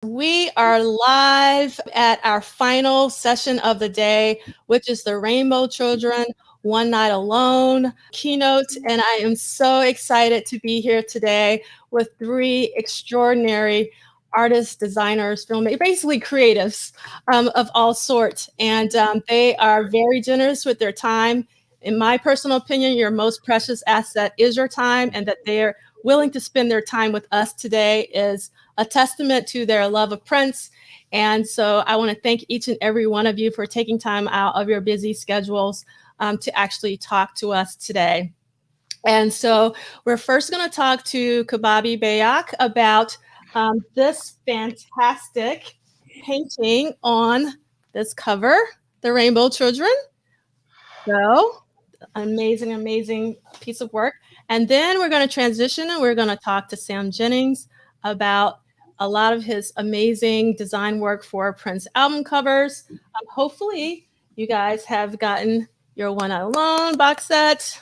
We are live at our final session of the day, which is the Rainbow Children One Night Alone keynote. And I am so excited to be here today with three extraordinary artists, designers, filmmakers, basically creatives of all sorts. And they are very generous with their time. In my personal opinion, your most precious asset is your time, and that they are willing to spend their time with us today is a testament to their love of Prince. And so I want to thank each and every one of you for taking time out of your busy schedules to actually talk to us today. And so we're first going to talk to Cbabi Bayoc about this fantastic painting on this cover, The Rainbow Children. So amazing, amazing piece of work. And then we're going to transition and we're going to talk to Sam Jennings about a lot of his amazing design work for Prince album covers. Hopefully you guys have gotten your One Night Alone box set,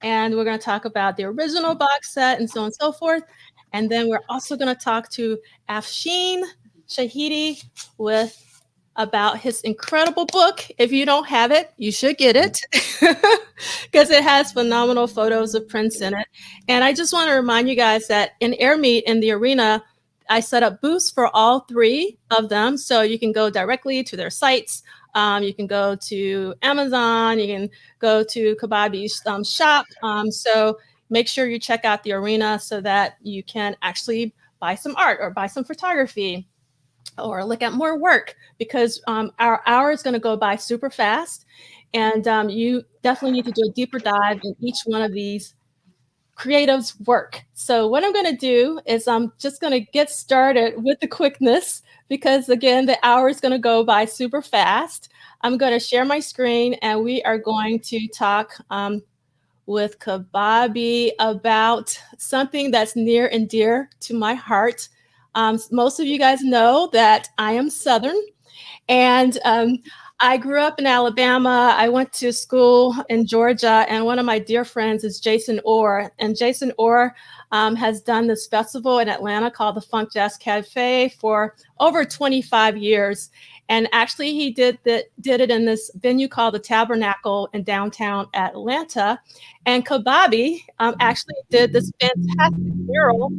and we're going to talk about the original box set and so on and so forth. And then we're also going to talk to Afshin Shahidi about his incredible book. If you don't have it, you should get it because it has phenomenal photos of Prince in it. And I just want to remind you guys that in Airmeet, in the arena, I set up booths for all three of them. So you can go directly to their sites. You can go to Amazon. You can go to Kbabi's shop. So make sure you check out the arena so that you can actually buy some art or buy some photography or look at more work, because our hour is going to go by super fast. And you definitely need to do a deeper dive in each one of these creatives' work. So what I'm going to do is I'm just going to get started with the quickness, because again, the hour is going to go by super fast. I'm going to share my screen and we are going to talk with Kbabi about something that's near and dear to my heart. Most of you guys know that I am Southern, and I grew up in Alabama. I went to school in Georgia, and one of my dear friends is Jason Orr. And Jason Orr has done this festival in Atlanta called the Funk Jazz Cafe for over 25 years. And actually, he did it in this venue called the Tabernacle in downtown Atlanta. And Kbabi actually did this fantastic mural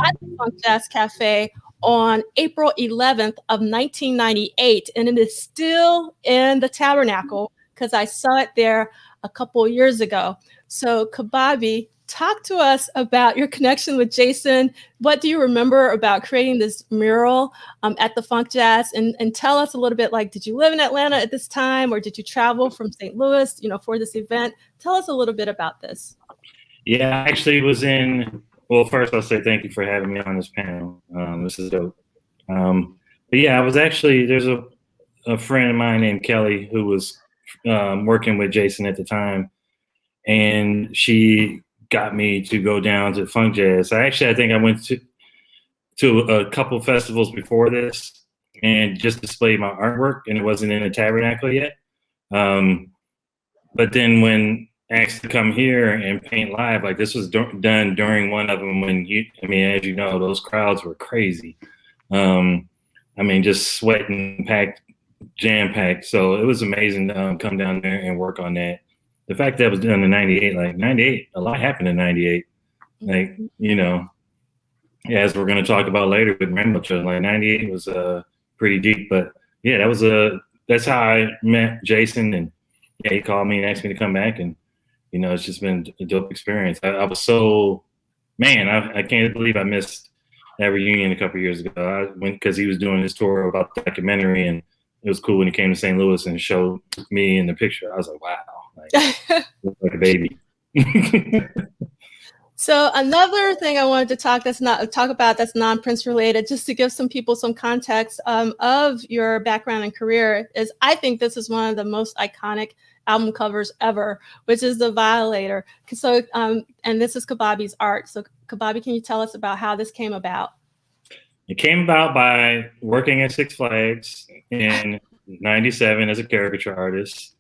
at the Funk Jazz Cafe on April 11th of 1998, and it is still in the Tabernacle because I saw it there a couple of years ago. So Kbabi, talk to us about your connection with Jason. What do you remember about creating this mural at the Funk Jazz? And tell us a little bit, like, did you live in Atlanta at this time, or did you travel from St. Louis, for this event? Tell us a little bit about this. Yeah, I actually was in. Well, first I'll say thank you for having me on this panel. This is dope. But yeah, I was actually, there's a friend of mine named Kelly who was working with Jason at the time, and she got me to go down to Funk Jazz. I think I went to a couple festivals before this and just displayed my artwork, and it wasn't in the Tabernacle yet. But then when asked to come here and paint live, like, this was done during one of them when as you know, those crowds were crazy. Just sweating, packed, jam packed. So it was amazing to come down there and work on that. The fact that it was done in 98, like 98, a lot happened in 98. Like, as we're going to talk about later with Rainbow Children, like 98 was pretty deep. But yeah, that's how I met Jason. And yeah, he called me and asked me to come back, and it's just been a dope experience. I was so, I can't believe I missed that reunion a couple of years ago. I went because he was doing his tour about the documentary, and it was cool when he came to St. Louis and showed me in the picture. I was like, wow, like a baby. So another thing I wanted to talk about that's non-Prince related, just to give some people some context of your background and career, is I think this is one of the most iconic album covers ever, which is The Violator. So, and this is Kbabi's art. So Kbabi, can you tell us about how this came about? It came about by working at Six Flags in '97 as a caricature artist,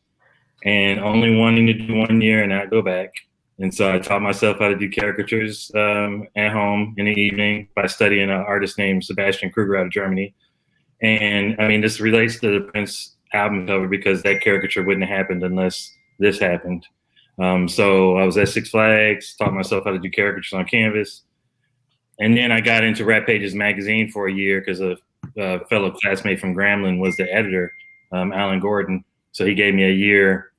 and only wanting to do 1 year and not go back. And so I taught myself how to do caricatures at home in the evening by studying an artist named Sebastian Kruger out of Germany. And I mean, this relates to the Prince album cover because that caricature wouldn't have happened unless this happened. So I was at Six Flags, taught myself how to do caricatures on canvas. And then I got into Rap Pages magazine for a year because a fellow classmate from Grambling was the editor, Alan Gordon. So he gave me a year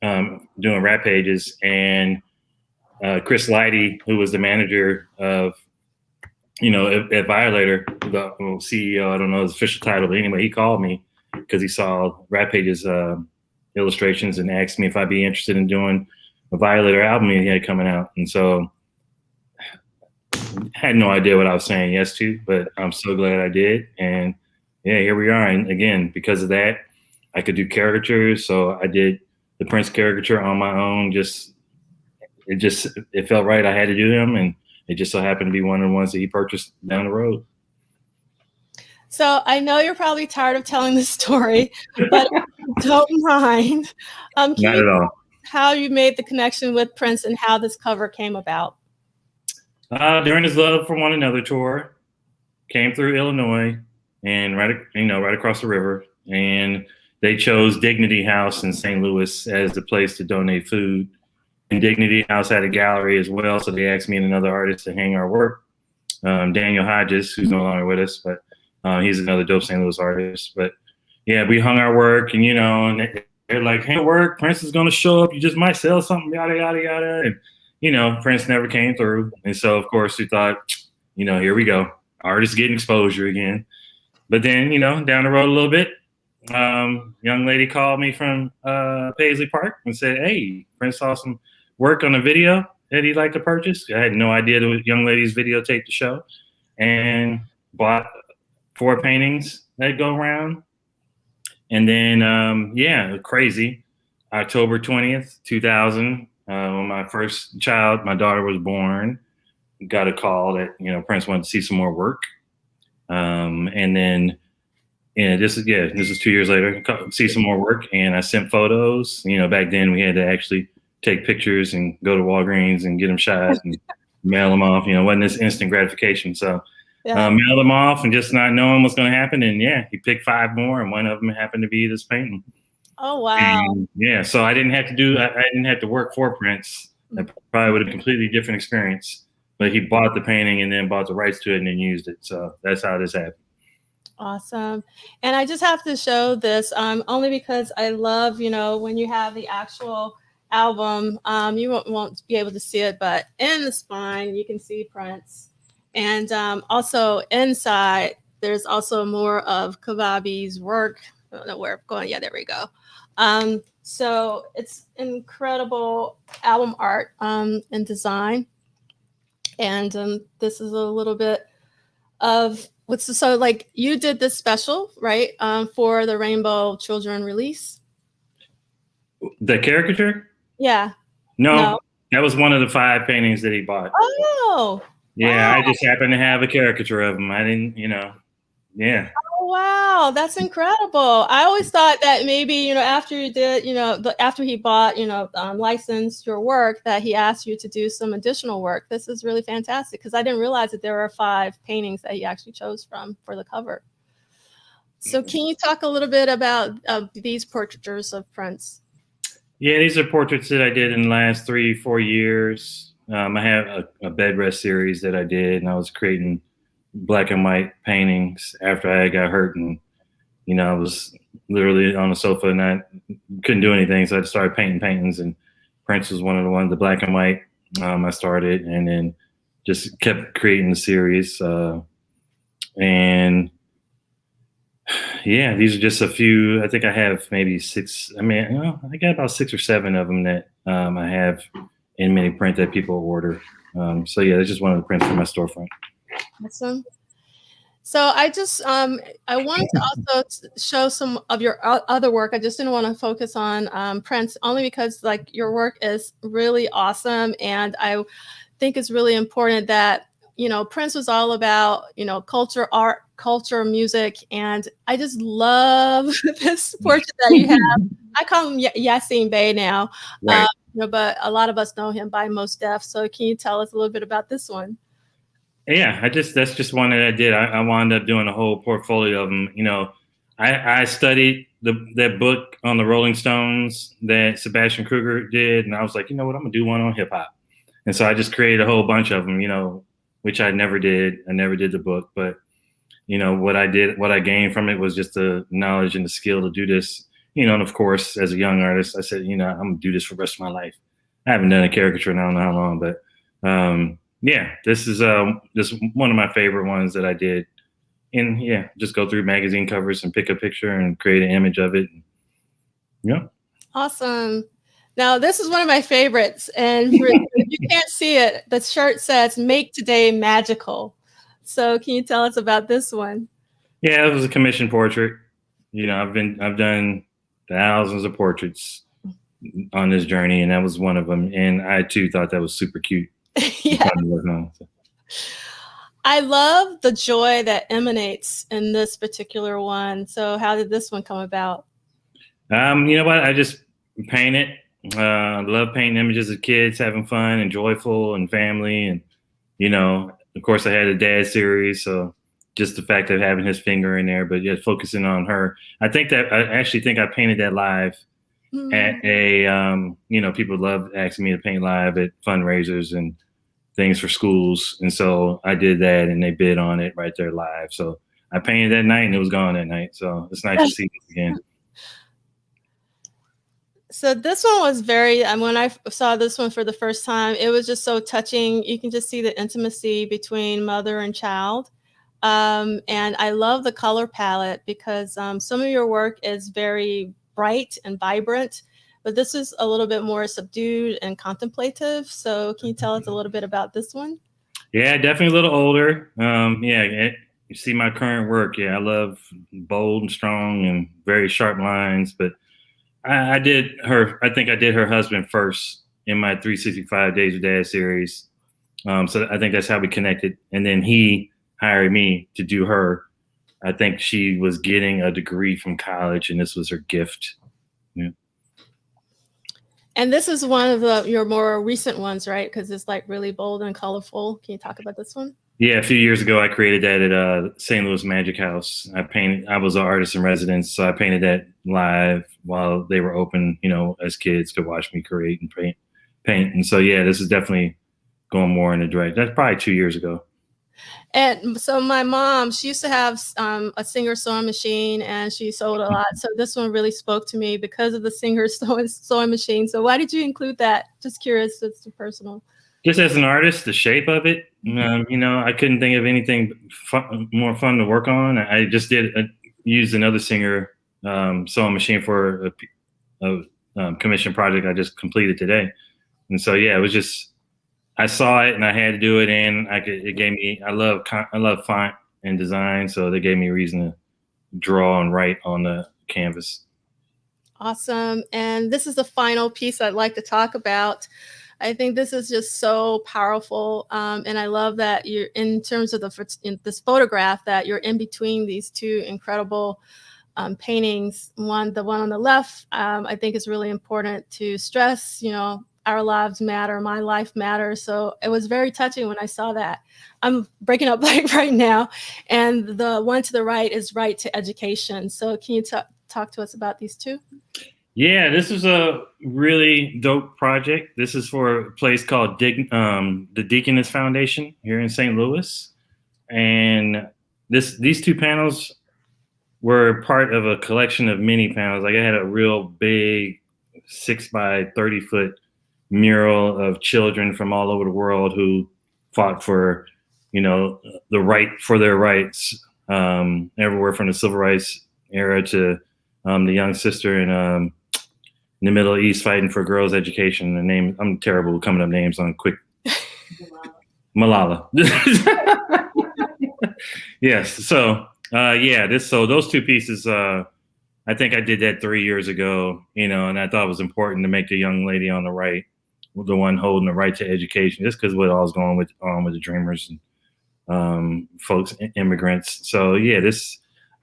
doing Rap Pages. And Chris Lighty, who was the manager of, at Violator, the CEO, I don't know his official title, but anyway, he called me because he saw Rap Pages illustrations and asked me if I'd be interested in doing a Violator album he had coming out. And so I had no idea what I was saying yes to, but I'm so glad I did. And yeah, here we are. And again, because of that, I could do caricatures. So I did the Prince caricature on my own. It felt right. I had to do him. And it just so happened to be one of the ones that he purchased down the road. So I know you're probably tired of telling this story, but don't mind. Not at all. How you made the connection with Prince and how this cover came about? During his Love for One Another tour, came through Illinois and right across the river, and they chose Dignity House in St. Louis as the place to donate food. And Dignity House had a gallery as well, so they asked me and another artist to hang our work. Daniel Hodges, who's no longer with us, but he's another dope St. Louis artist. But yeah, we hung our work, and and they're like, "Hey, work, Prince is gonna show up. You just might sell something, yada yada yada." And Prince never came through. And so, of course, we thought, here we go. Artists getting exposure again. But then, down the road a little bit, young lady called me from Paisley Park and said, "Hey, Prince saw some work on a video that he'd like to purchase." I had no idea the young lady's videotaped the show, and bought 4 paintings that go around. And then, crazy, October 20th, 2000, when my first child, my daughter, was born, got a call that Prince wanted to see some more work, and then this is 2 years later, see some more work, and I sent photos. Back then we had to actually take pictures and go to Walgreens and get them shot and mail them off. Wasn't this instant gratification, so mailed them off and just not knowing what's going to happen. And he picked 5 more, and one of them happened to be this painting. Oh, wow. And, so I didn't have to work for Prince. That probably would have been a completely different experience. But he bought the painting and then bought the rights to it and then used it. So that's how this happened. Awesome. And I just have to show this only because I love, when you have the actual album, you won't be able to see it, but in the spine, you can see Prince. And also inside, there's also more of Kbabi's work. I don't know where I'm going. Yeah, there we go. So it's incredible album art and design. And this is a little bit of so like you did this special, right? For the Rainbow Children release. The caricature? Yeah. No, that was one of the 5 paintings that he bought. Oh. Yeah, wow. I just happened to have a caricature of him. I didn't, yeah. Oh, wow, that's incredible. I always thought that maybe, after you did, after he bought, licensed your work, that he asked you to do some additional work. This is really fantastic because I didn't realize that there were 5 paintings that he actually chose from for the cover. So can you talk a little bit about these portraitures of Prince? Yeah, these are portraits that I did in the last 3-4 years. I have a bed rest series that I did, and I was creating black and white paintings after I got hurt, and I was literally on the sofa and I couldn't do anything, so I started painting paintings, and Prince was one of the ones, the black and white. I started, and then just kept creating the series, and yeah, these are just a few. I think I have maybe 6. I mean, I got about 6 or 7 of them that I have in mini print that people order. So yeah, that's just one of the prints from my storefront. Awesome. So I just I wanted to also show some of your other work. I just didn't want to focus on Prince, only because like your work is really awesome, and I think it's really important that Prince was all about culture, art, culture, music, and I just love this portrait that you have. I call him Yassine Bey now. Right. but a lot of us know him by Most Def. So can you tell us a little bit about this one? Yeah, that's just one that I did. I wound up doing a whole portfolio of them. I studied that book on the Rolling Stones that Sebastian Kruger did, and I was like, you know what, I'm gonna do one on hip hop. And so I just created a whole bunch of them, which I never did. I never did the book, but what I gained from it was just the knowledge and the skill to do this. And of course, as a young artist, I said, I'm gonna do this for the rest of my life. I haven't done a caricature in I don't know how long, but yeah, this is just one of my favorite ones that I did. And yeah, just go through magazine covers and pick a picture and create an image of it. Yeah. Awesome. Now, this is one of my favorites, and if you can't see it, the shirt says "Make Today Magical." So can you tell us about this one? Yeah, it was a commissioned portrait. I've done thousands of portraits on this journey, and that was one of them. And I too thought that was super cute. Yeah. I love the joy that emanates in this particular one. So how did this one come about? You know what? I just paint it. I love painting images of kids having fun and joyful and family. And, of course, I had a dad series. So just the fact of having his finger in there, but yeah, focusing on her. I actually think I painted that live at a, people love asking me to paint live at fundraisers and things for schools. And so I did that and they bid on it right there live. So I painted that night and it was gone that night. So it's nice to see this again. So this one was when I saw this one for the first time, it was just so touching. You can just see the intimacy between mother and child. And I love the color palette because some of your work is very bright and vibrant, but this is a little bit more subdued and contemplative. So can you tell us a little bit about this one? Yeah, definitely a little older. You see my current work. Yeah, I love bold and strong and very sharp lines, but I think I did her husband first in my 365 Days of Dad series. So I think that's how we connected. And then he hired me to do her. I think she was getting a degree from college and this was her gift. Yeah. And this is one of your more recent ones, right? Because it's like really bold and colorful. Can you talk about this one? Yeah, a few years ago, I created that at St. Louis Magic House. I was an artist in residence, so I painted that live while they were open, as kids could watch me create and paint. And so, yeah, this is definitely going more in the direction. That's probably 2 years ago. And so my mom, she used to have a Singer sewing machine and she sewed a lot. So this one really spoke to me because of the Singer sewing machine. So why did you include that? Just curious, it's personal. Just as an artist, the shape of it, I couldn't think of anything more fun to work on. I just used another Singer sewing machine for a commission project I just completed today. And so, yeah, it was just, I saw it and I had to do it. And I love font and design. So they gave me a reason to draw and write on the canvas. Awesome. And this is the final piece I'd like to talk about. I think this is just so powerful. And I love that you're, in terms of this photograph, that you're in between these two incredible paintings. The one on the left, I think is really important to stress, our lives matter, my life matters. So it was very touching when I saw that. I'm breaking up like right now. And the one to the right is Right to Education. So can you talk to us about these two? Yeah, this is a really dope project. This is for a place called the Deaconess Foundation here in St. Louis. And these two panels were part of a collection of mini panels. Like I had a real big 6 by 30 foot mural of children from all over the world who fought for, the right for their rights, everywhere from the civil rights era to the young sister in the Middle East fighting for girls' education. The name, I'm terrible with coming up names on quick. Malala. Yes. So those two pieces, I think I did that 3 years ago, and I thought it was important to make the young lady on the right, the one holding the right to education, just because what I was going with the dreamers and folks, immigrants. So yeah,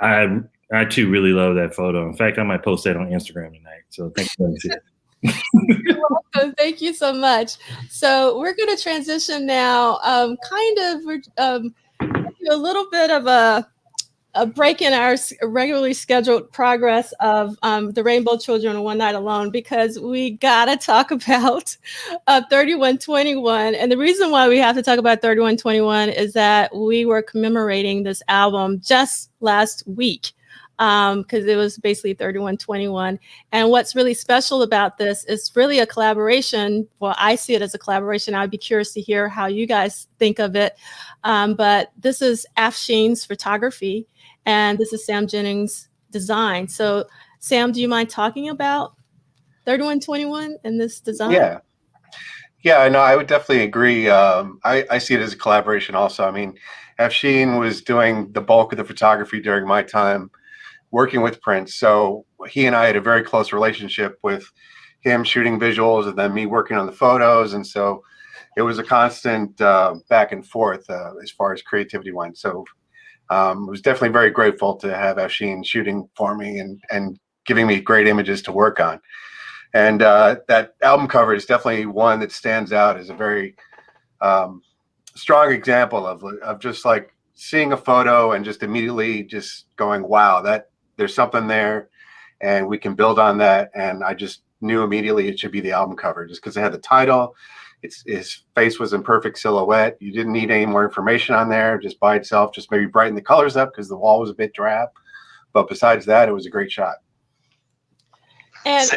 I too really love that photo. In fact, I might post that on Instagram tonight. So thanks for seeing it. You're welcome. Thank you so much. So we're going to transition now, a little bit of a break in our regularly scheduled progress of the Rainbow Children One Night Alone, because we gotta talk about 3121. And the reason why we have to talk about 3121 is that we were commemorating this album just last week, because it was basically 3121. And what's really special about this is really a collaboration. Well, I see it as a collaboration. I'd be curious to hear how you guys think of it. But this is Afshin's photography, and this is Sam Jennings' design. So, Sam, do you mind talking about 3121 and this design? Yeah, no, I would definitely agree. I see it as a collaboration also. I mean, Afshin was doing the bulk of the photography during my time working with Prince. So he and I had a very close relationship, with him shooting visuals and then me working on the photos. And so it was a constant back and forth as far as creativity went. So I was definitely very grateful to have Afshin shooting for me and giving me great images to work on. And that album cover is definitely one that stands out as a very strong example of just like seeing a photo and just immediately just going, wow, that there's something there and we can build on that. And I just knew immediately it should be the album cover, just because it had the title. His face was in perfect silhouette. You didn't need any more information on there, just by itself, just maybe brighten the colors up because the wall was a bit drab. But besides that, it was a great shot. And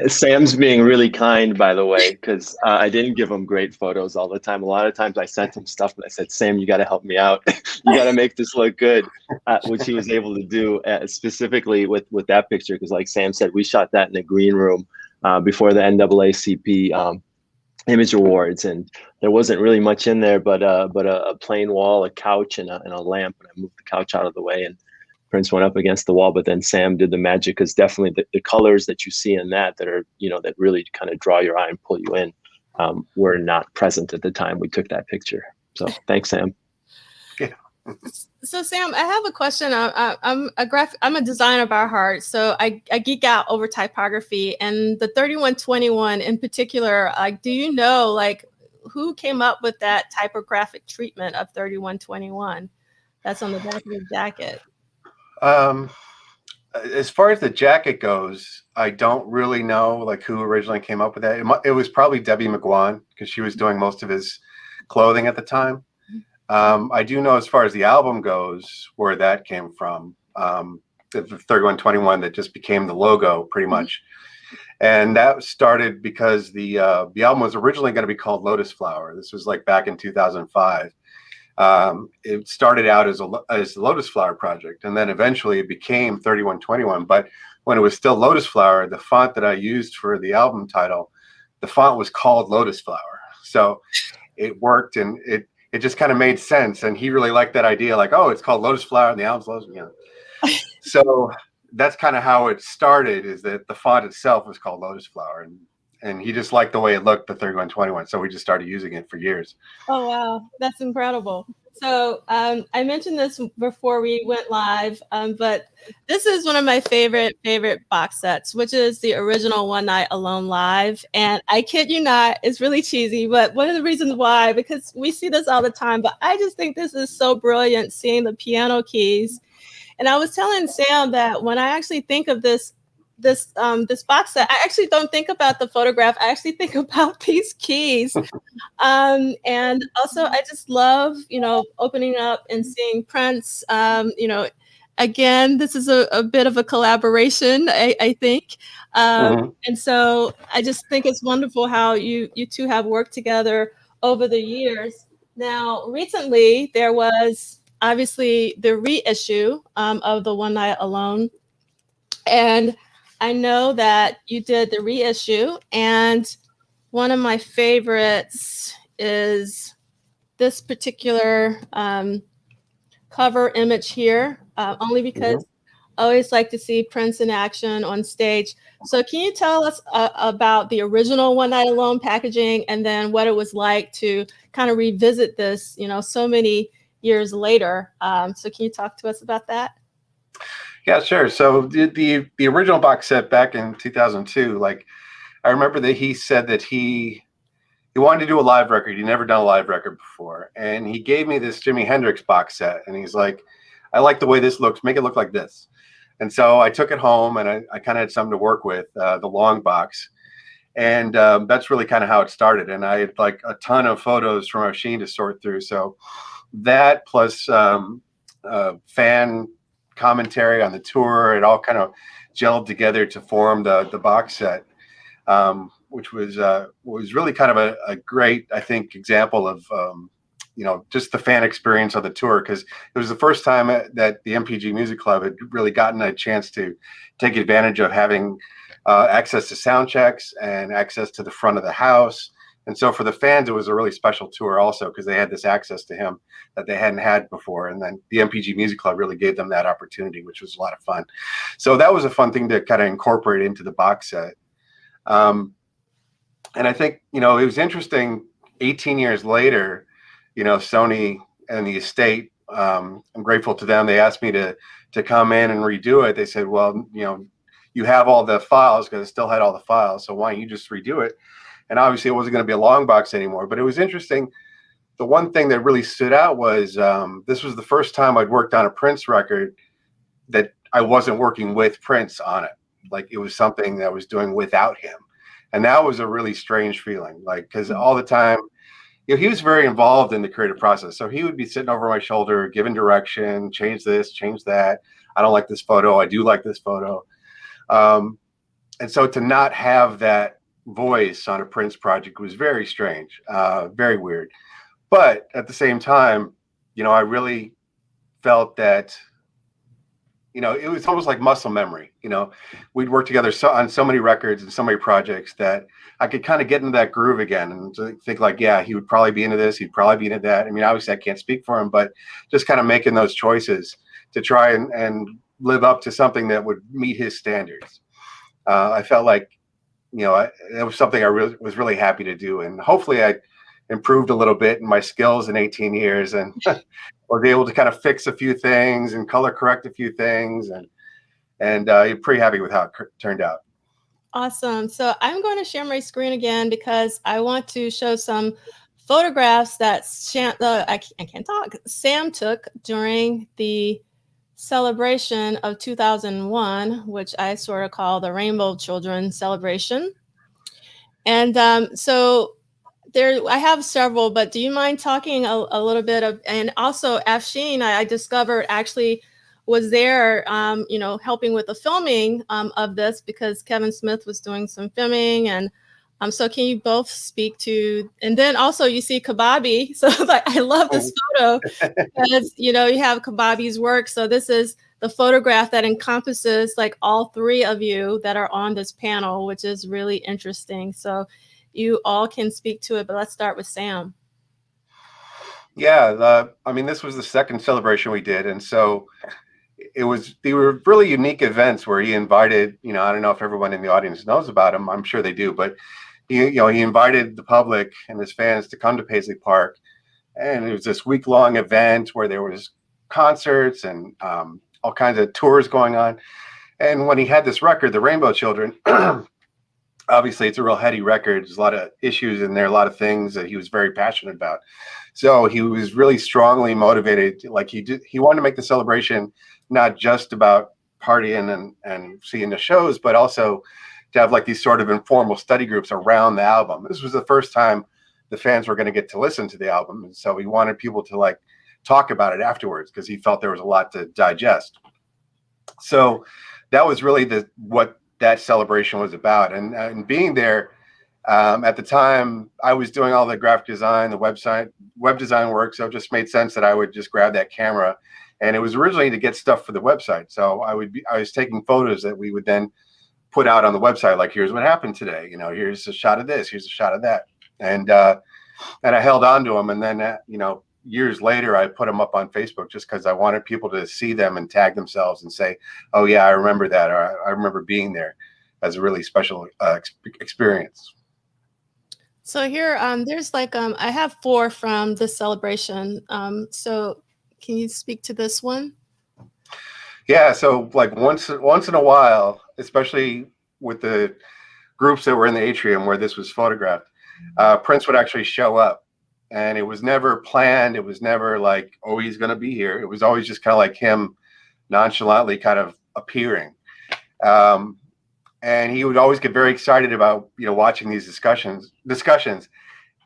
Sam's being really kind, by the way, because I didn't give him great photos all the time. A lot of times I sent him stuff and I said, Sam, you got to help me out. You got to make this look good, which he was able to do specifically with that picture. Because like Sam said, we shot that in a green room before the NAACP Image Awards. And there wasn't really much in there but a plain wall, a couch, and a lamp. And I moved the couch out of the way, and Prince went up against the wall, but then Sam did the magic, because definitely the colors that you see in that are, that really kind of draw your eye and pull you in, were not present at the time we took that picture. So thanks, Sam. Yeah. So Sam, I have a question. I'm a designer by heart, so I geek out over typography, and the 3121 in particular. Do you know who came up with that typographic treatment of 3121? That's on the back of the jacket. As far as the jacket goes, I don't really know who originally came up with that. It was probably Debbie McGuan, because she was doing most of his clothing at the time. I do know, as far as the album goes, where that came from. The 3121 that just became the logo pretty much. And that started because the album was originally going to be called Lotus Flower. This was back in 2005. It started out as the Lotus Flower project, and then eventually it became 3121. But when it was still Lotus Flower, the font that I used for the album title, the font was called Lotus Flower. So it worked, and it just kind of made sense. And he really liked that idea, oh, it's called Lotus Flower and the album's Lotus, So that's kind of how it started, is that the font itself was called Lotus Flower. And he just liked the way it looked, the 3121. So we just started using it for years. Oh, wow. That's incredible. So I mentioned this before we went live, but this is one of my favorite box sets, which is the original One Night Alone Live. And I kid you not, it's really cheesy, but one of the reasons why, because we see this all the time, but I just think this is so brilliant, seeing the piano keys. And I was telling Sam that when I actually think of this box set, I actually don't think about the photograph. I actually think about these keys. And also I just love, opening up and seeing Prince. Again, this is a bit of a collaboration, I think. And so I just think it's wonderful how you two have worked together over the years. Now, recently there was obviously the reissue of the One Night Alone. And I know that you did the reissue, and one of my favorites is this particular cover image here, only because I always like to see Prince in action on stage. So can you tell us about the original One Night Alone packaging, and then what it was like to kind of revisit this, so many years later? So can you talk to us about that? Yeah, sure. So the original box set back in 2002, I remember that he said that he wanted to do a live record. He'd never done a live record before. And he gave me this Jimi Hendrix box set. And he's like, I like the way this looks. Make it look like this. And so I took it home, and I kind of had something to work with, the long box. And that's really kind of how it started. And I had like a ton of photos from Afshin to sort through. So that plus fan commentary on the tour, it all kind of gelled together to form the box set. Which was really kind of a great, I think, example of just the fan experience on the tour, because it was the first time that the MPG Music Club had really gotten a chance to take advantage of having access to sound checks and access to the front of the house. And so for the fans, it was a really special tour also, because they had this access to him that they hadn't had before. And then the MPG Music Club really gave them that opportunity, which was a lot of fun. So that was a fun thing to kind of incorporate into the box set. And I think, it was interesting 18 years later, Sony and the estate, I'm grateful to them. They asked me to come in and redo it. They said, well, you have all the files, because I still had all the files. So why don't you just redo it? And obviously it wasn't going to be a long box anymore, but it was interesting. The one thing that really stood out was this was the first time I'd worked on a Prince record that I wasn't working with Prince on it. Like, it was something that I was doing without him. And that was a really strange feeling, like, because all the time, he was very involved in the creative process. So he would be sitting over my shoulder, giving direction, change this, change that. I don't like this photo. I do like this photo. And so to not have that voice on a Prince project was very strange, very weird. But at the same time, I really felt that, it was almost like muscle memory. We'd worked together on so many records and so many projects that I could kind of get into that groove again and think like, yeah, he would probably be into this. He'd probably be into that. I mean, obviously I can't speak for him, but just kind of making those choices to try and live up to something that would meet his standards. I felt like, it was something I was really happy to do. And hopefully I improved a little bit in my skills in 18 years and was able to kind of fix a few things and color correct a few things, and pretty happy with how it turned out. Awesome. So I'm going to share my screen again because I want to show some photographs that Sam took during the celebration of 2001, which I sort of call the Rainbow Children celebration. And so I have several, but do you mind talking a little bit of, and also Afshin, I discovered actually was there, helping with the filming of this, because Kevin Smith was doing some filming. And so can you both speak to, and then also you see Kbaby. So like, I love this photo because, you have Kbaby's work. So this is the photograph that encompasses like all three of you that are on this panel, which is really interesting. So you all can speak to it, but let's start with Sam. Yeah, I mean, this was the second celebration we did. And so they were really unique events where he invited, I don't know if everyone in the audience knows about him. I'm sure they do, but he invited the public and his fans to come to Paisley Park. And it was this week-long event where there was concerts and all kinds of tours going on. And when he had this record, The Rainbow Children, obviously it's a real heady record. There's a lot of issues in there, a lot of things that he was very passionate about. So he was really strongly motivated. Like he wanted to make the celebration not just about partying and seeing the shows, but also to have like these sort of informal study groups around the album. This was the first time the fans were going to get to listen to the album. And so he wanted people to like talk about it afterwards because he felt there was a lot to digest. So that was really what that celebration was about. And being there, at the time, I was doing all the graphic design, the web design work. So it just made sense that I would just grab that camera. And it was originally to get stuff for the website. So I was taking photos that we would then put out on the website. Like, here's what happened today. Here's a shot of this. Here's a shot of that. And I held on to them. And then, years later, I put them up on Facebook just because I wanted people to see them and tag themselves and say, oh, yeah, I remember that. Or I remember being there as a really special experience. So here, there's like, I have 4 from this celebration. So can you speak to this one? Yeah, so like once in a while, especially with the groups that were in the atrium where this was photographed, Prince would actually show up, and it was never planned. It was never like, oh, he's going to be here. It was always just kind of like him nonchalantly kind of appearing. And he would always get very excited about, watching these discussions.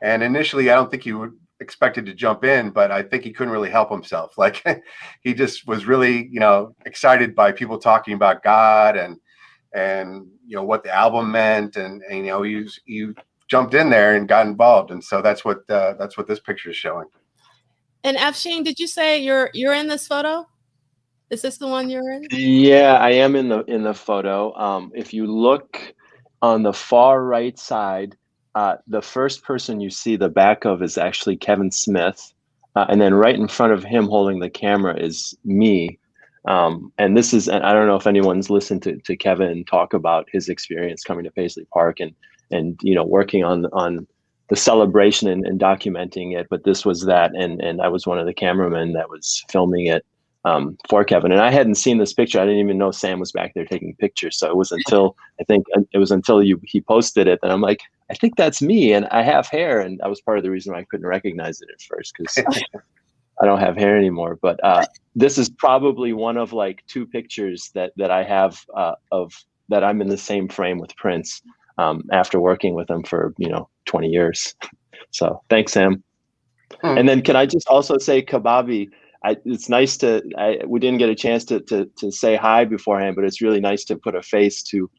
And initially, I don't think he would expected to jump in, but I think he couldn't really help himself. Like he just was really, excited by people talking about God and what the album meant, and he jumped in there and got involved, and so that's what this picture is showing. And Afshin, did you say you're in this photo? Is this the one you're in? Yeah, I am in the photo. If you look on the far right side, the first person you see the back of is actually Kevin Smith, and then right in front of him holding the camera is me. And this is, and I don't know if anyone's listened to Kevin talk about his experience coming to Paisley Park and working on the celebration and documenting it. But this was that, and I was one of the cameramen that was filming it for Kevin. And I hadn't seen this picture. I didn't even know Sam was back there taking pictures. So it was until he posted it that I'm like, I think that's me, and I have hair, and that was part of the reason why I couldn't recognize it at first, because I don't have hair anymore. But this is probably one of like 2 pictures that I have of that I'm in the same frame with Prince after working with him for 20 years. So thanks, Sam. And then can I just also say, Kbabi, it's nice we didn't get a chance to say hi beforehand, but it's really nice to put a face to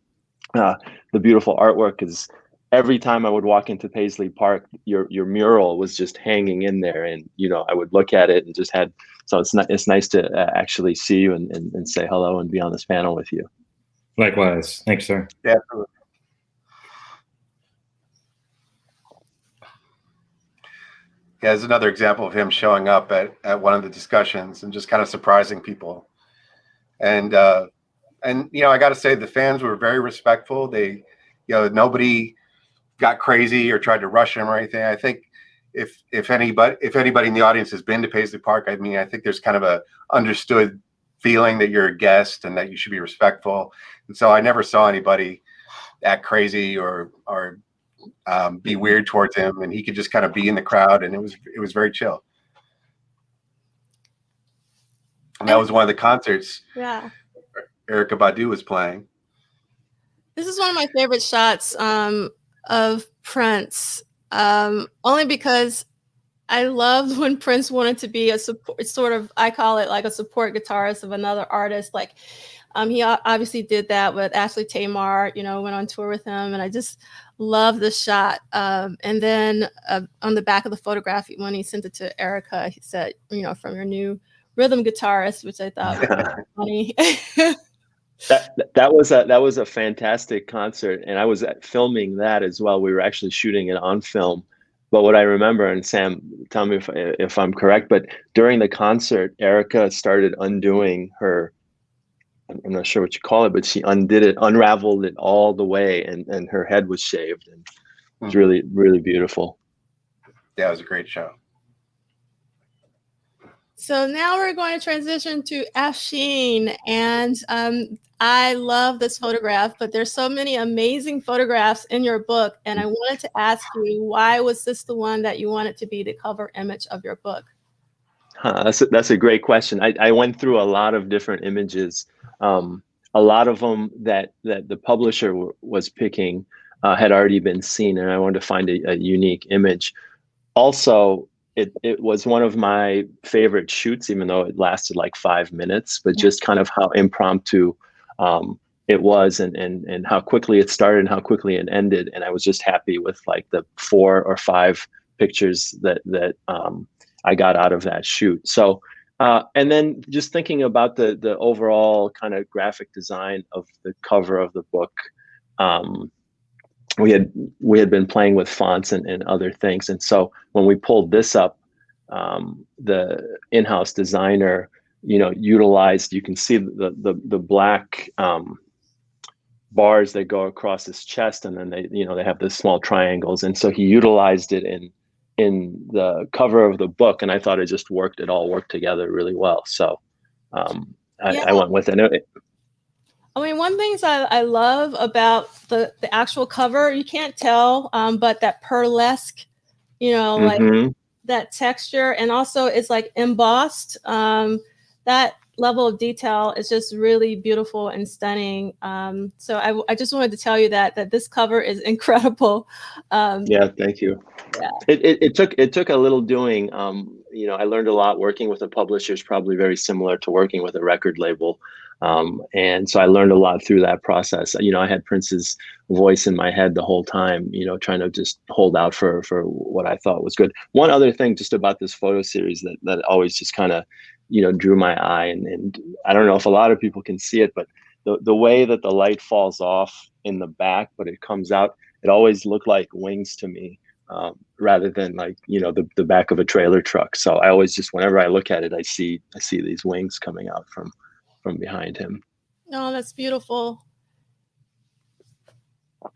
the beautiful artwork, because every time I would walk into Paisley Park, your mural was just hanging in there, and I would look at it and just so it's nice to actually see you and say hello and be on this panel with you. Likewise. Thanks, sir. Yeah, absolutely. Yeah, there's another example of him showing up at one of the discussions and just kind of surprising people. And I got to say, the fans were very respectful. They, nobody got crazy or tried to rush him or anything. I think if anybody in the audience has been to Paisley Park, I mean, I think there's kind of a understood feeling that you're a guest and that you should be respectful. And so I never saw anybody act crazy or be weird towards him, and he could just kind of be in the crowd, and it was very chill. And that was one of the concerts. Yeah. Erykah Badu was playing. This is one of my favorite shots of Prince, only because I loved when Prince wanted to be a support, sort of, I call it like a support guitarist of another artist. Like, he obviously did that with Ashley Tamar, went on tour with him, and I just love the shot. And then on the back of the photograph, when he sent it to Erykah, he said, from your new rhythm guitarist, which I thought was funny. That was a fantastic concert, and I was filming that as well. We were actually shooting it on film. But what I remember, and Sam, tell me if I'm correct, but during the concert, Erykah started undoing her, I'm not sure what you call it, but she unraveled it all the way, and her head was shaved, and it was really, really beautiful. Yeah, it was a great show. So now we're going to transition to Afshin, and I love this photograph, but there's so many amazing photographs in your book, and I wanted to ask you, why was this the one that you wanted to be the cover image of your book? That's a great question. I went through a lot of different images. A lot of them that the publisher was picking had already been seen, and I wanted to find a unique image. Also, it was one of my favorite shoots, even though it lasted like 5 minutes, but just kind of how impromptu it was, and how quickly it started and how quickly it ended. And I was just happy with like the 4 or 5 pictures that I got out of that shoot. So, and then just thinking about the overall kind of graphic design of the cover of the book, we had been playing with fonts and other things. And so when we pulled this up, the in-house designer, utilized, you can see the black bars that go across his chest, and then they have the small triangles. And so he utilized it in the cover of the book, and I thought it all worked together really well. So I went with it. I mean, one thing I love about the actual cover, you can't tell, but that pearlesque, like that texture, and also it's like embossed. That level of detail is just really beautiful and stunning. So I just wanted to tell you that this cover is incredible. Yeah, thank you. Yeah. It took a little doing. I learned a lot working with a publisher is probably very similar to working with a record label. And so I learned a lot through that process. I had Prince's voice in my head the whole time, trying to just hold out for what I thought was good. One other thing just about this photo series that always just kind of, drew my eye, and I don't know if a lot of people can see it, but the way that the light falls off in the back, but it comes out, it always looked like wings to me. Rather than like, the back of a trailer truck. So I always just, whenever I look at it, I see these wings coming out from behind him. Oh, that's beautiful.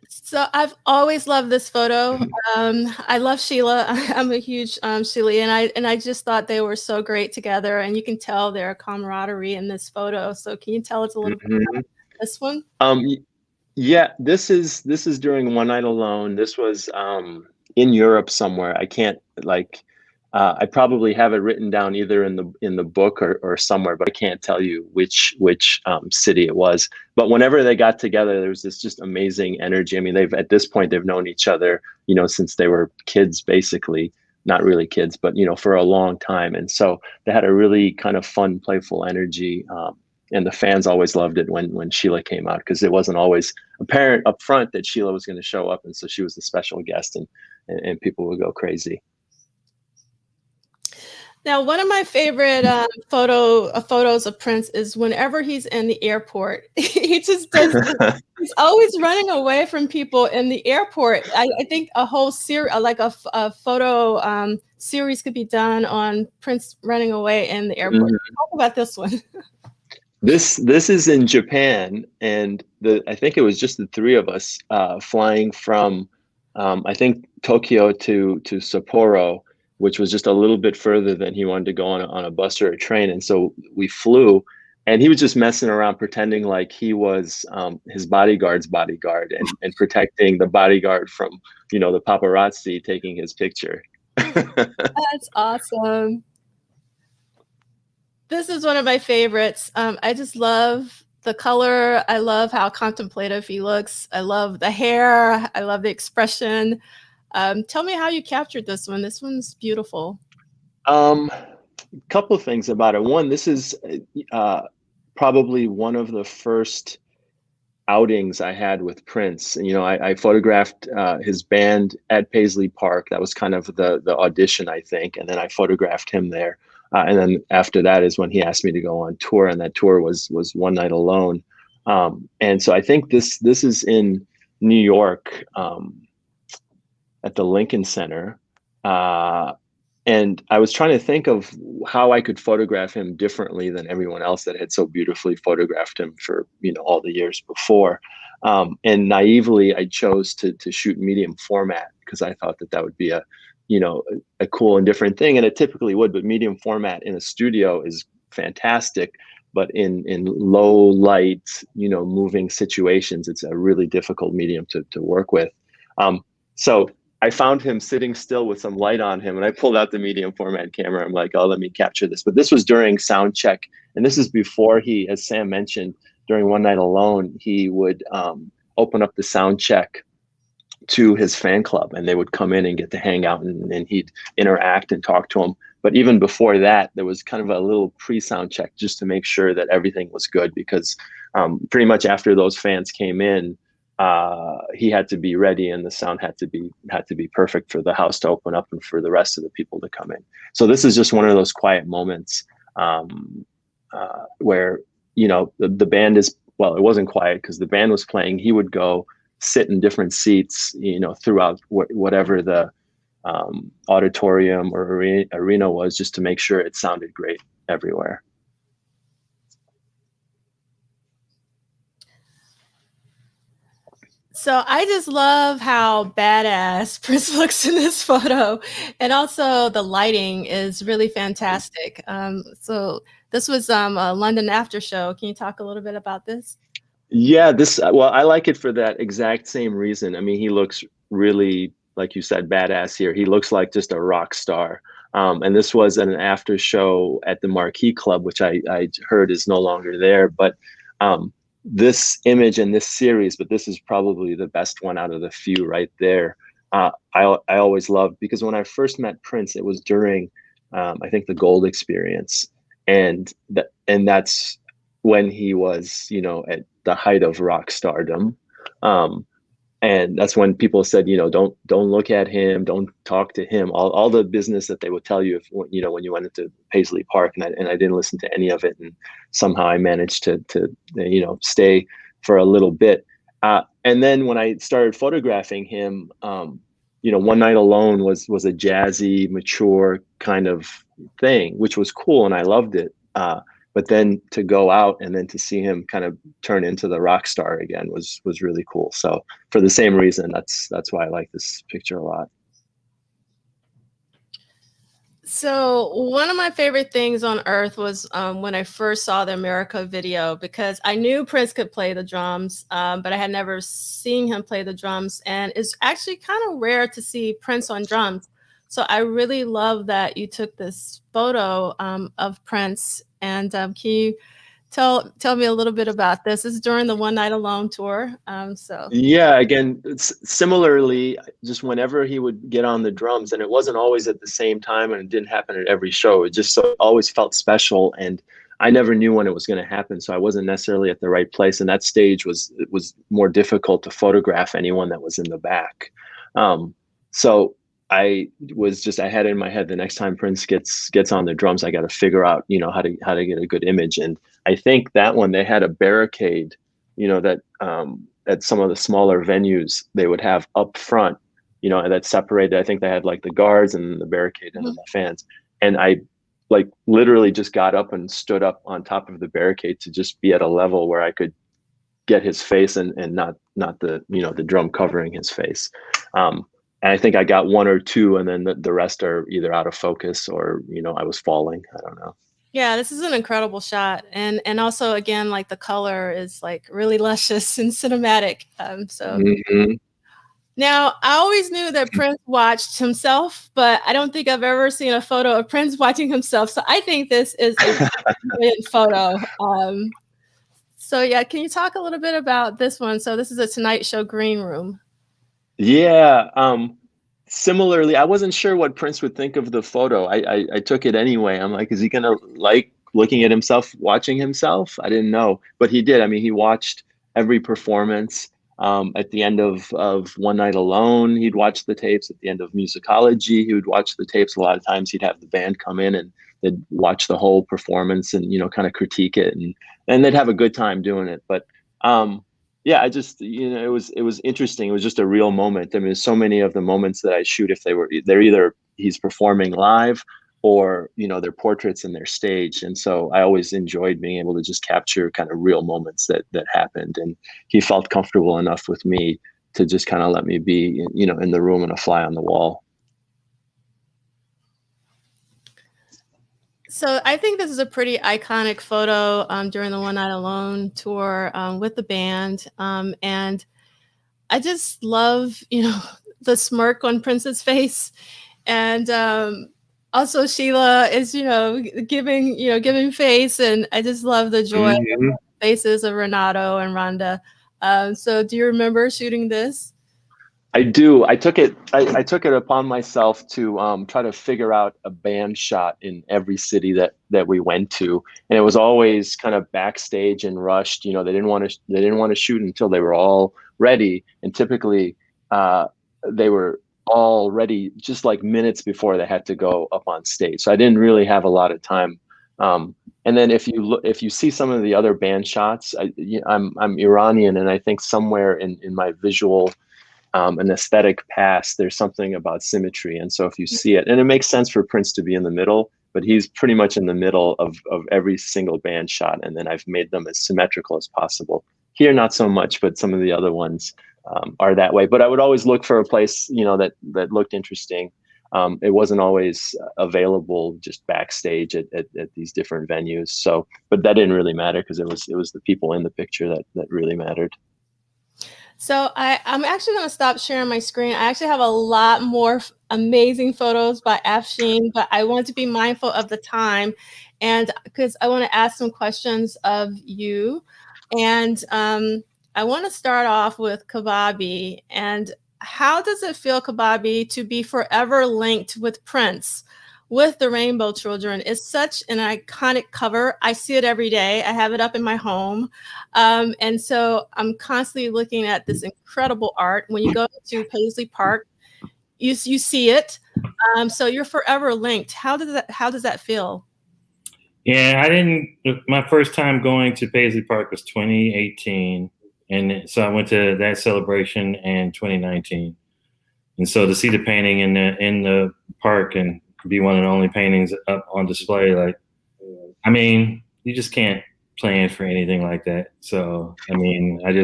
So I've always loved this photo. I love Sheila. I'm a huge Sheila, and I just thought they were so great together, and you can tell their camaraderie in this photo. So can you tell us a little bit about this one? Yeah, this is during One Night Alone. This was in Europe somewhere. I can't I probably have it written down either in the book or somewhere, but I can't tell you which city it was. But whenever they got together, there was this just amazing energy. I mean, at this point they've known each other, since they were kids, basically. Not really kids, but for a long time. And so they had a really kind of fun, playful energy. And the fans always loved it when Sheila came out, because it wasn't always apparent up front that Sheila was going to show up, and so she was the special guest, and people would go crazy. Now, one of my favorite photos of Prince is whenever he's in the airport. He just does. He's always running away from people in the airport. I think a whole series, like a photo series, could be done on Prince running away in the airport. Talk about this one. This is in Japan, and I think it was just the three of us flying from I think Tokyo to Sapporo, which was just a little bit further than he wanted to go on a bus or a train. And so we flew, and he was just messing around, pretending like he was his bodyguard's bodyguard, and protecting the bodyguard from the paparazzi taking his picture. That's awesome. This is one of my favorites. I just love the color. I love how contemplative he looks. I love the hair. I love the expression. Tell me how you captured this one. This one's beautiful. Couple of things about it. One, this is probably one of the first outings I had with Prince. And, I photographed his band at Paisley Park. That was kind of the audition, I think. And then I photographed him there. And then after that is when he asked me to go on tour, and that tour was One Night Alone. And so I think this is in New York at the Lincoln Center. And I was trying to think of how I could photograph him differently than everyone else that had so beautifully photographed him for all the years before. And naively, I chose to shoot medium format, because I thought that would be a cool and different thing, and it typically would. But medium format in a studio is fantastic, but in low light, moving situations, it's a really difficult medium to work with. So I found him sitting still with some light on him, and I pulled out the medium format camera. I'm like, oh, let me capture this. But this was during sound check, and this is before he, as Sam mentioned, during One Night Alone, he would open up the sound check to his fan club, and they would come in and get to hang out, and he'd interact and talk to them. But even before that, there was kind of a little pre-sound check just to make sure that everything was good, because pretty much after those fans came in, he had to be ready, and the sound had to be perfect for the house to open up and for the rest of the people to come in. So this is just one of those quiet moments where the band is, well, it wasn't quiet because the band was playing. He would go sit in different seats, throughout whatever the auditorium or arena was, just to make sure it sounded great everywhere. So I just love how badass Prince looks in this photo, and also the lighting is really fantastic. So this was a London after show. Can you talk a little bit about this? Yeah, well, I like it for that exact same reason. I mean, he looks really, like you said, badass here. He looks like just a rock star. And this was an after show at the Marquee Club, which I heard is no longer there. But this image and this series, but this is probably the best one out of the few right there. I always loved, because when I first met Prince, it was during I think the Gold Experience, and that's when he was, you know, at the height of rock stardom. And that's when people said, you know, don't look at him, don't talk to him, all the business that they would tell you, if, you know, when you went into Paisley Park. And I didn't listen to any of it, and somehow I managed to you know, stay for a little bit. And then when I started photographing him, you know, One Night Alone was a jazzy, mature kind of thing, which was cool, and I loved it. But then to go out and then to see him kind of turn into the rock star again was really cool. So for the same reason, that's why I like this picture a lot. So one of my favorite things on earth was when I first saw the America video, because I knew Prince could play the drums, but I had never seen him play the drums. And it's actually kind of rare to see Prince on drums. So I really love that you took this photo of Prince. And can you tell me a little bit about this? This is during the One Night Alone tour. Yeah, again, similarly, just whenever he would get on the drums, and it wasn't always at the same time, and it didn't happen at every show. It just always felt special, and I never knew when it was going to happen, so I wasn't necessarily at the right place. And that stage was more difficult to photograph anyone that was in the back. So I had in my head, the next time Prince gets on the drums, I got to figure out, you know, how to get a good image. And I think that one, they had a barricade, you know, that at some of the smaller venues they would have up front, you know, that separated. I think they had like the guards and the barricade and then the fans. And I like literally just got up and stood up on top of the barricade to just be at a level where I could get his face and not the, you know, the drum covering his face. And I think I got one or two, and then the rest are either out of focus or, you know, I was falling. I don't know. Yeah, this is an incredible shot. And also, again, like the color is like really luscious and cinematic. Now, I always knew that Prince watched himself, but I don't think I've ever seen a photo of Prince watching himself. So I think this is a brilliant photo. So yeah, can you talk a little bit about this one? So this is a Tonight Show green room. Yeah. Similarly, I wasn't sure what Prince would think of the photo. I took it anyway. I'm like, is he gonna like looking at himself, watching himself? I didn't know, but he did. I mean, he watched every performance. At the end of One Night Alone, he'd watch the tapes. At the end of Musicology, he would watch the tapes. A lot of times he'd have the band come in and they'd watch the whole performance and, you know, kind of critique it, and they'd have a good time doing it. But yeah, I just, you know, it was interesting. It was just a real moment. I mean, so many of the moments that I shoot, they're either he's performing live or, you know, they're portraits in their stage. And so I always enjoyed being able to just capture kind of real moments that happened. And he felt comfortable enough with me to just kind of let me be, you know, in the room and a fly on the wall. So I think this is a pretty iconic photo during the One Night Alone tour with the band. And I just love, you know, the smirk on Prince's face. And also Sheila is, you know, giving face. And I just love the joy of faces of Renato and Rhonda. So do you remember shooting this? I do. I took it upon myself to try to figure out a band shot in every city that we went to, and it was always kind of backstage and rushed. You know, they didn't want to shoot until they were all ready, and typically they were all ready just like minutes before they had to go up on stage. So I didn't really have a lot of time. And then if you see some of the other band shots, I'm Iranian, and I think somewhere in my visual an aesthetic past, there's something about symmetry. And so if you see it, and it makes sense for Prince to be in the middle, but he's pretty much in the middle of every single band shot. And then I've made them as symmetrical as possible. Here, not so much, but some of the other ones are that way. But I would always look for a place, you know, that looked interesting. It wasn't always available just backstage at these different venues. So, but that didn't really matter because it was the people in the picture that really mattered. So I'm actually going to stop sharing my screen. I actually have a lot more amazing photos by Afshin, but I want to be mindful of the time, and because I want to ask some questions of you. And I want to start off with Kbaby. And how does it feel, Kbaby, to be forever linked with Prince, with the Rainbow Children? It's such an iconic cover. I see it every day. I have it up in my home. And so I'm constantly looking at this incredible art. When you go to Paisley Park, you see it. So you're forever linked. How does that feel? Yeah, my first time going to Paisley Park was 2018. And so I went to that celebration in 2019. And so to see the painting in the park and be one of the only paintings up on display, like, I mean, you just can't plan for anything like that. So, I mean, I'm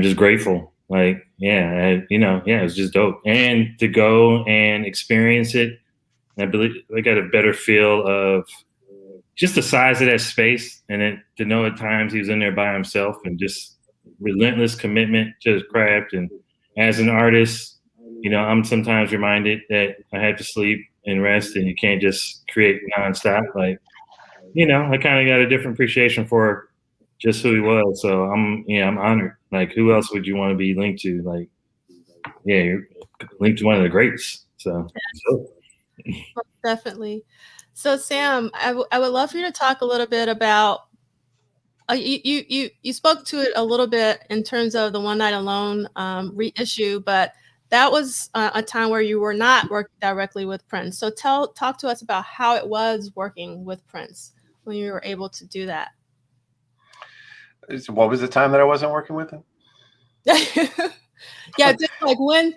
just grateful. Like, yeah, it was just dope. And to go and experience it, I believe I got a better feel of just the size of that space, and then to know at times he was in there by himself, and just relentless commitment to his craft. And as an artist, I'm sometimes reminded that I have to sleep and rest, and you can't just create nonstop. Like, I kind of got a different appreciation for just who he was. So I'm honored. Like, who else would you want to be linked to? Like, yeah, you're linked to one of the greats. So. Definitely. So Sam, I would love for you to talk a little bit about, you spoke to it a little bit in terms of the One Night Alone reissue, but that was a time where you were not working directly with Prince. So talk to us about how it was working with Prince when you were able to do that. What was the time that I wasn't working with him? Yeah, just like when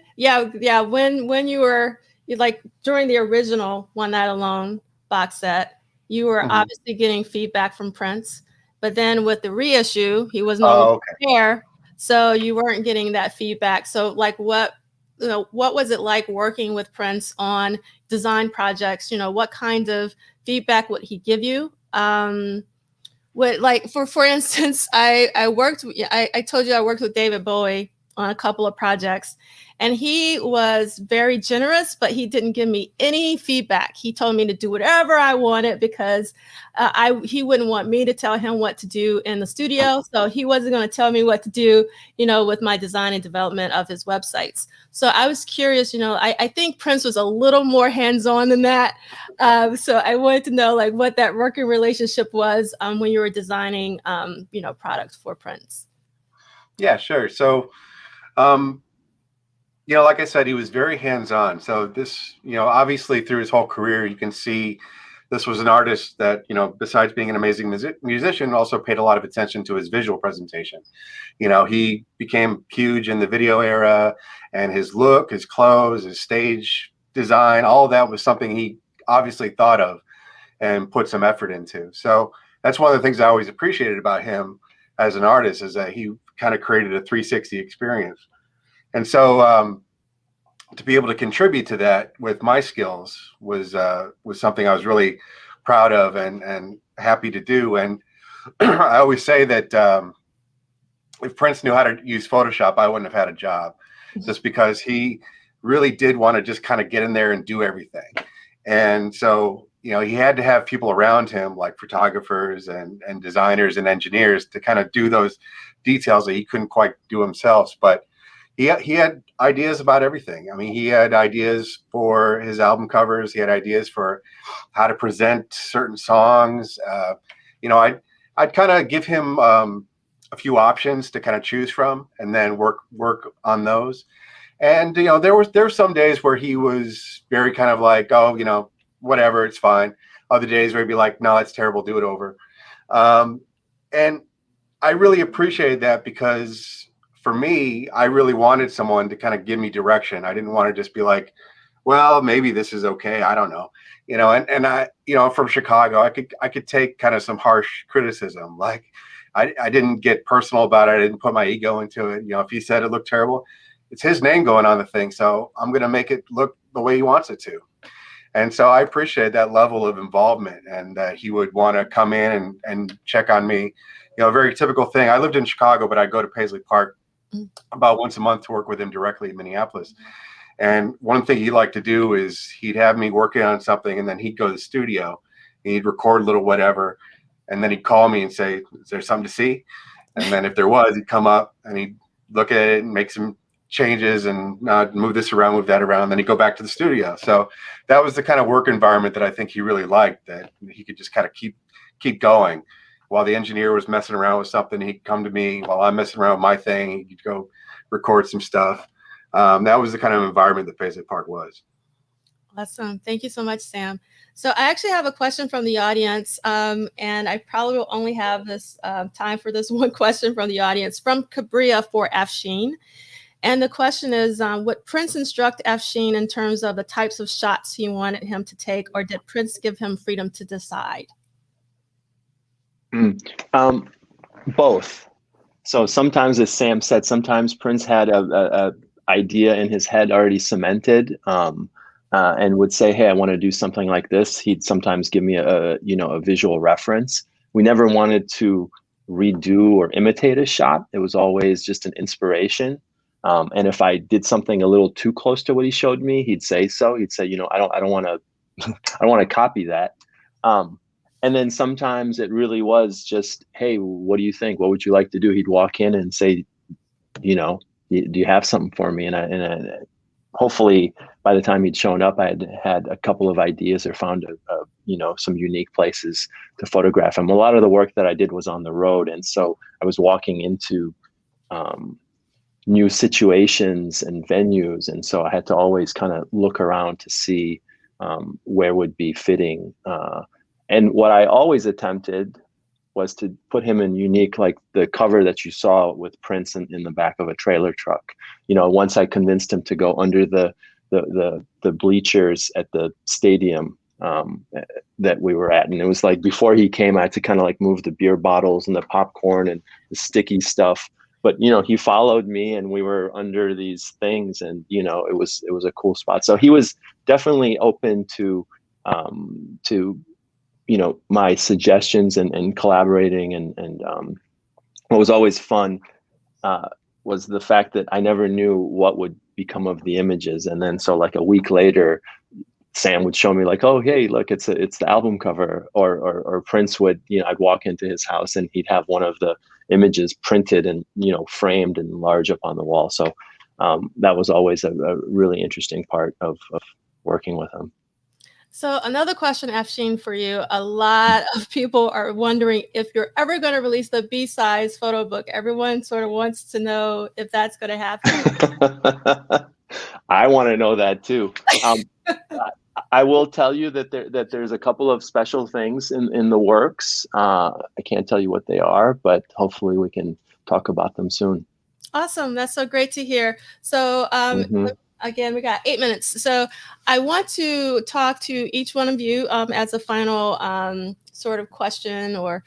you were like during the original One Night Alone box set, you were obviously getting feedback from Prince, but then with the reissue, he was no longer there, so you weren't getting that feedback. So like what was it like working with Prince on design projects? What kind of feedback would he give you? Like for instance, I told you I worked with David Bowie on a couple of projects, and he was very generous, but he didn't give me any feedback. He told me to do whatever I wanted because he wouldn't want me to tell him what to do in the studio. So he wasn't going to tell me what to do, with my design and development of his websites. So I was curious, I think Prince was a little more hands-on than that. So I wanted to know like what that working relationship was when you were designing, products for Prince. Yeah, sure. So, like I said, he was very hands-on. So this, obviously through his whole career, you can see this was an artist that, besides being an amazing musician, also paid a lot of attention to his visual presentation. He became huge in the video era, and his look, his clothes, his stage design, all of that was something he obviously thought of and put some effort into. So that's one of the things I always appreciated about him as an artist, is that he kind of created a 360 experience. And so to be able to contribute to that with my skills was something I was really proud of and happy to do. And I always say that if Prince knew how to use Photoshop, I wouldn't have had a job, just because he really did want to just kind of get in there and do everything. And so, he had to have people around him, like photographers and designers and engineers, to kind of do those details that he couldn't quite do himself. But he had ideas about everything. I mean, he had ideas for his album covers. He had ideas for how to present certain songs. I'd kind of give him a few options to kind of choose from, and then work on those. And there were some days where he was very kind of like, oh, whatever, it's fine. Other days where he'd be like, no, that's terrible, do it over. And I really appreciated that, because for me, I really wanted someone to kind of give me direction. I didn't want to just be like, well, maybe this is okay, I don't know. And I, from Chicago, I could take kind of some harsh criticism. Like I didn't get personal about it. I didn't put my ego into it. If he said it looked terrible, it's his name going on the thing. So I'm going to make it look the way he wants it to. And so I appreciate that level of involvement, and that he would want to come in and check on me. You know, a very typical thing. I lived in Chicago, but I'd go to Paisley Park about once a month to work with him directly in Minneapolis. And one thing he liked to do is he'd have me working on something, and then he'd go to the studio and he'd record a little whatever. And then he'd call me and say, "Is there something to see?" And then if there was, he'd come up and he'd look at it and make some changes and move this around, move that around. And then he'd go back to the studio. So that was the kind of work environment that I think he really liked, that he could just kind of keep going. While the engineer was messing around with something, he'd come to me. While I'm messing around with my thing, he'd go record some stuff. That was the kind of environment that Paisley Park was. Awesome. Thank you so much, Sam. So I actually have a question from the audience, and I probably will only have this time for this one question from the audience, from Cabria for Afshin. And the question is, would Prince instruct Afshin in terms of the types of shots he wanted him to take, or did Prince give him freedom to decide? Both. So sometimes, as Sam said, sometimes Prince had a idea in his head already cemented, and would say, "Hey, I want to do something like this." He'd sometimes give me a visual reference. We never wanted to redo or imitate a shot. It was always just an inspiration. And if I did something a little too close to what he showed me, he'd say so. He'd say, I don't want to, I don't want to copy that. And then sometimes it really was just, "Hey, what do you think? What would you like to do?" He'd walk in and say, "Do you have something for me?" And I hopefully by the time he'd shown up, I had a couple of ideas or found some unique places to photograph him. A lot of the work that I did was on the road, and so I was walking into new situations and venues, and so I had to always kind of look around to see where would be fitting. And what I always attempted was to put him in unique, like the cover that you saw with Prince in the back of a trailer truck. Once I convinced him to go under the bleachers at the stadium that we were at, and it was like before he came, I had to kind of like move the beer bottles and the popcorn and the sticky stuff. But he followed me, and we were under these things, and it was a cool spot. So he was definitely open to my suggestions and collaborating, and what was always fun was the fact that I never knew what would become of the images. And then so like a week later, Sam would show me like, "Oh, hey, look, it's the album cover," or Prince would, I'd walk into his house and he'd have one of the images printed and framed and large up on the wall. So that was always a really interesting part of working with him. So another question, Afshin, for you. A lot of people are wondering if you're ever going to release the B-sides photo book. Everyone sort of wants to know if that's going to happen. I want to know that too. I will tell you that there's a couple of special things in the works. I can't tell you what they are, but hopefully we can talk about them soon. Awesome. That's so great to hear. So again, we got 8 minutes. So I want to talk to each one of you as a final sort of question or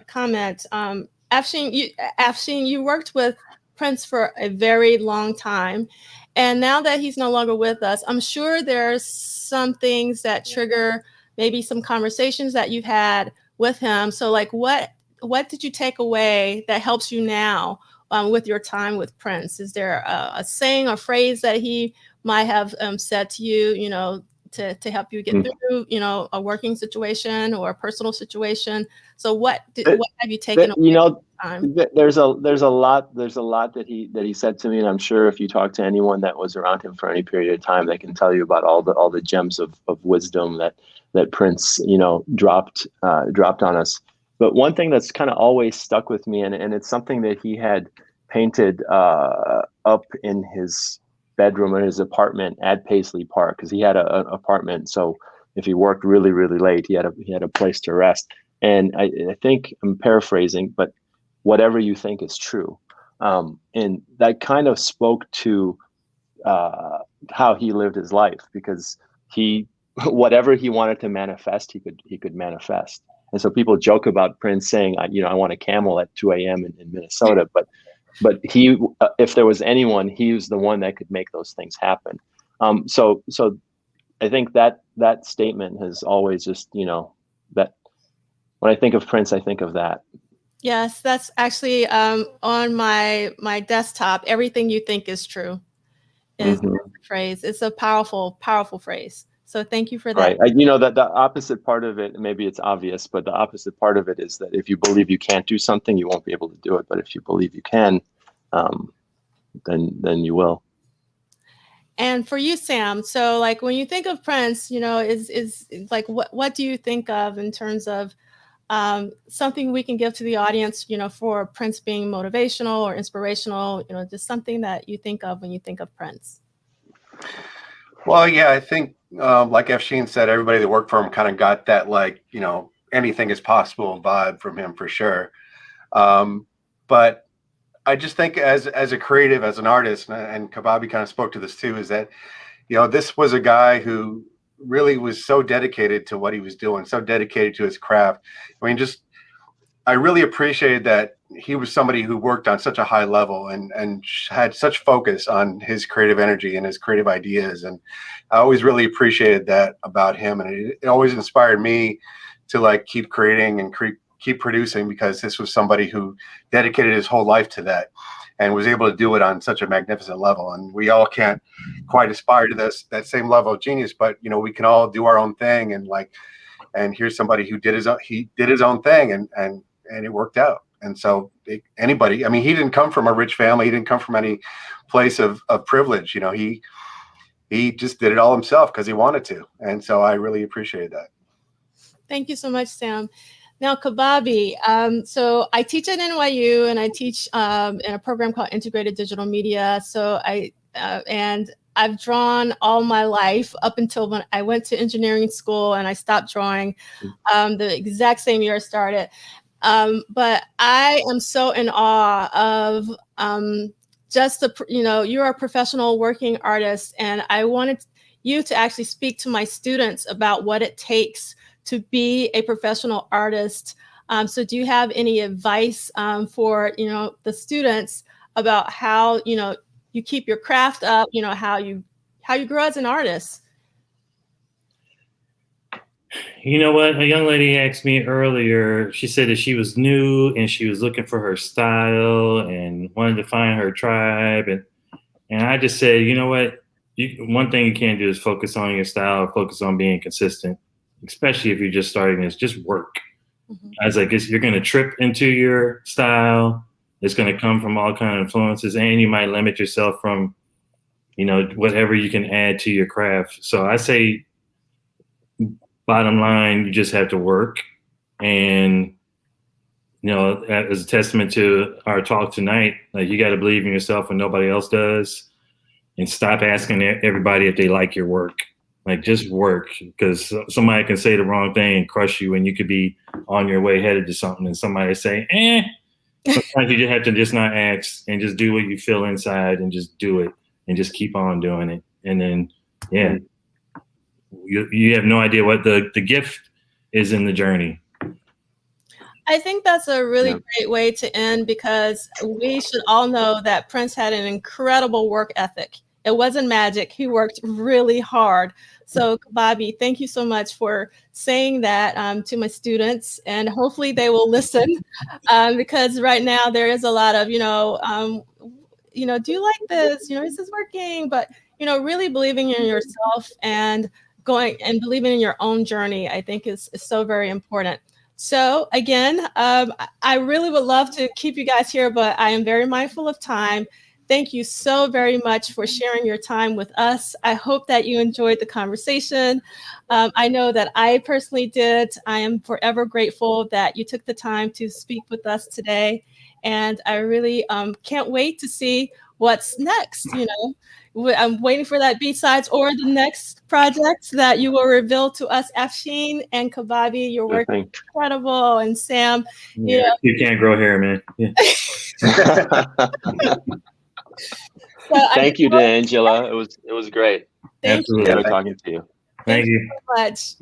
comment. Afshin, you worked with Prince for a very long time. And now that he's no longer with us, I'm sure there's some things that trigger maybe some conversations that you've had with him. So like what did you take away that helps you now with your time with Prince? Is there a saying or phrase that he might have said to you, to help you get through, a working situation or a personal situation? So what have you taken away? There's a lot that he said to me, and I'm sure if you talk to anyone that was around him for any period of time, they can tell you about all the gems of wisdom that Prince dropped on us. But one thing that's kind of always stuck with me, and it's something that he had painted up in his bedroom or his apartment at Paisley Park, because he had an apartment. So if he worked really, really late, he had a place to rest. And I think I'm paraphrasing, but whatever you think is true. And that kind of spoke to how he lived his life, because whatever he wanted to manifest, he could manifest. And so people joke about Prince saying, I want a camel at 2 a.m. in Minnesota, but he, if there was anyone, he was the one that could make those things happen. So I think that statement has always just, that when I think of Prince, I think of that. Yes, that's actually on my desktop. Everything you think is true is the phrase. It's a powerful, powerful phrase. So thank you for that. Right. That the opposite part of it, maybe it's obvious, but the opposite part of it is that if you believe you can't do something, you won't be able to do it. But if you believe you can, then you will. And for you, Sam, so like when you think of Prince, is like what do you think of in terms of something we can give to the audience, for Prince being motivational or inspirational, just something that you think of when you think of Prince? Well, yeah, I think like Afshin said, everybody that worked for him kind of got that, like, anything is possible vibe from him for sure. But I just think as a creative, as an artist, and Kbaby kind of spoke to this too, is that, this was a guy who really was so dedicated to what he was doing, so dedicated to his craft. I mean, I really appreciated that he was somebody who worked on such a high level and had such focus on his creative energy and his creative ideas. And I always really appreciated that about him. And it always inspired me to like keep creating and keep producing, because this was somebody who dedicated his whole life to that and was able to do it on such a magnificent level. And we all can't quite aspire to that same level of genius, but we can all do our own thing. And here's somebody who did his own thing and it worked out. And so anybody, I mean, he didn't come from a rich family. He didn't come from any place of privilege. He just did it all himself because he wanted to. And so I really appreciate that. Thank you so much, Sam. Now, Kbaby, so I teach at NYU and I teach in a program called Integrated Digital Media. So I've drawn all my life up until when I went to engineering school and I stopped drawing the exact same year I started. But I am so in awe of just you're a professional working artist, and I wanted you to actually speak to my students about what it takes to be a professional artist. So do you have any advice for the students about how you keep your craft up, how you grow as an artist? You know what? A young lady asked me earlier, she said that she was new and she was looking for her style and wanted to find her tribe. And I just said, you know what? One thing you can't do is focus on your style, focus on being consistent, especially if you're just starting this, just work. I was like, you're going to trip into your style. It's going to come from all kinds of influences, and you might limit yourself from, whatever you can add to your craft. So I say, bottom line, you just have to work. And, as a testament to our talk tonight, like, you got to believe in yourself when nobody else does, and stop asking everybody if they like your work. Like, just work, because somebody can say the wrong thing and crush you, and you could be on your way headed to something, and somebody say, Sometimes you just have to just not ask and just do what you feel inside and just do it and just keep on doing it. And then, yeah, you have no idea what the gift is in the journey. I think that's a really great way to end, because we should all know that Prince had an incredible work ethic. It wasn't magic. He worked really hard. So Kbaby, thank you so much for saying that to my students, and hopefully they will listen because right now there is a lot of, do you like this? Is this working? But, really believing in yourself and going and believing in your own journey, I think is so very important. So again, I really would love to keep you guys here, but I am very mindful of time. Thank you so very much for sharing your time with us. I hope that you enjoyed the conversation. I know that I personally did. I am forever grateful that you took the time to speak with us today. And I really can't wait to see what's next. I'm waiting for that B-sides or the next project that you will reveal to us. Afshin and Kbaby, your work is incredible. And Sam, you can't grow hair, man. Yeah. Thank you, D'Angela. It was great. Thank you. Enjoyed talking to you. Thank you so much.